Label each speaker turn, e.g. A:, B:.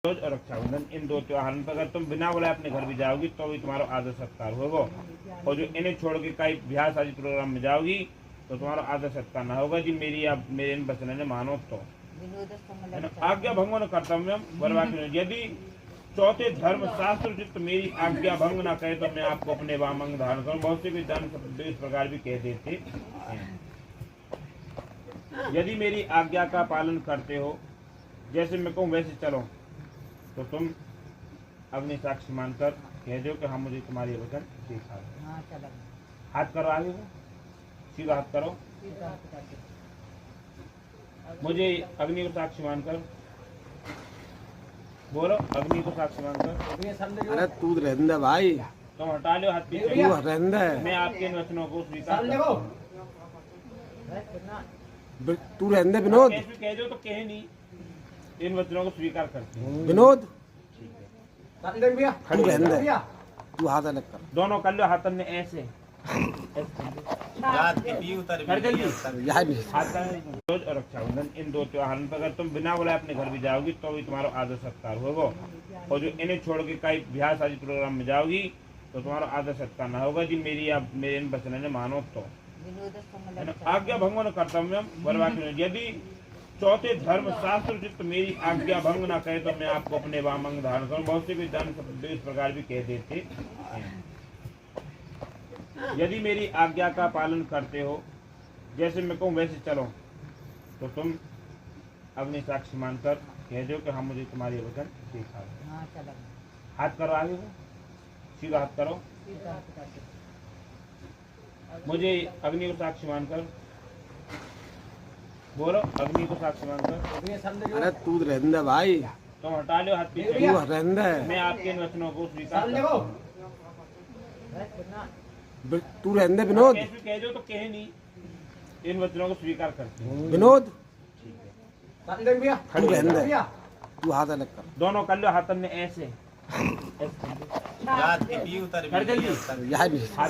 A: और रक्षाबंधन इन दो त्योहारों पर अगर तुम बिना बुलाए अपने घर भी जाओगी तो भी तुम्हारा आदर सत्कार होगा, और जो इन्हें छोड़ के कई ब्याह शादी प्रोग्राम में जाओगी तो तुम्हारा आदर सत्कार ना होगा जी। मेरी आप मेरे इन वचन ने मानो तो आज्ञा भंगो न कर्तव्यम बर्बाद। यदि चौथे धर्म शास्त्र चित्त मेरी आज्ञा भंग ना करे तो मैं आपको अपने वामंग धारण करूं। बहुत से विद्वान इस प्रकार भी कह देते हैं, यदि मेरी आज्ञा का पालन करते हो, जैसे मैं कहूँ वैसे चलो, तो तुम अग्नि साक्षी मानकर कह दो कि हम मुझे तुम्हारी वचन सीखा। हाथ करो आगे को, सीधा हाथ करो। मुझे अग्नि को साक्षी मानकर बोलो, अग्नि को साक्षी मानकर।
B: अरे तू रहने भाई,
A: तुम हटा लो हाथ पीछे।
B: तू रहने,
A: मैं आपके इन वचनों को स्वीकार करता हूं।
B: तू रहने विनोद,
A: कैसे कह दो तो कहे नहीं, इन वचनों को स्वीकार करते हैं।
B: विनोद
A: खड़ी रहने,
B: तू हाथ अलग कर,
A: दोनों कर लो हाथन ने ऐसे कर जल्दी
B: यहाँ भी
A: हाथ और रक्षाबंधन इन दो त्योहारों पर अगर तुम बिना बुलाए अपने घर भी जाओगी तो भी तुम्हारा आदर सत्कार होगा, और जो इन्हें छोड़ के कई ब्याह शादी प्रोग्राम में जाओगी तो तुम्हारा आदर सत्कार ना होगा जी। मेरी आप मेरे इन वचन ने मानो तो आज्ञा भंगो न कर्तव्यम बर्बाद। यदि चौथे धर्म शास्त्र चित्त मेरी आज्ञा भंग ना करे तो मैं आपको अपने वामंग धारण करूं। बहुत से विद्वान इस प्रकार भी कह देते हैं, यदि मेरी आज्ञा का पालन करते हो, जैसे मैं कहूँ वैसे चलो, तो तुम अग्नि साक्षी मानकर कह दो कि हम मुझे तुम्हारी वचन सीखा। हाथ करो आगे को, सीधा हाथ करो। मुझे अग्नि को साक्षी मानकर बोलो, अग्नि को साक्षी मानकर।
B: अरे तू रहने भाई,
A: तुम हटा लो हाथ पीछे।
B: तू रहने,
A: मैं आपके इन वचनों को स्वीकार करता हूं।
B: तू रहने विनोद,
A: कैसे कह दो तो कहे नहीं, इन वचनों को स्वीकार करते हैं।
B: विनोद खड़ी रहने, तू हाथ अलग कर,
A: दोनों कर लो हाथन ने ऐसे कर जल्दी
B: यहाँ भी
A: हाथ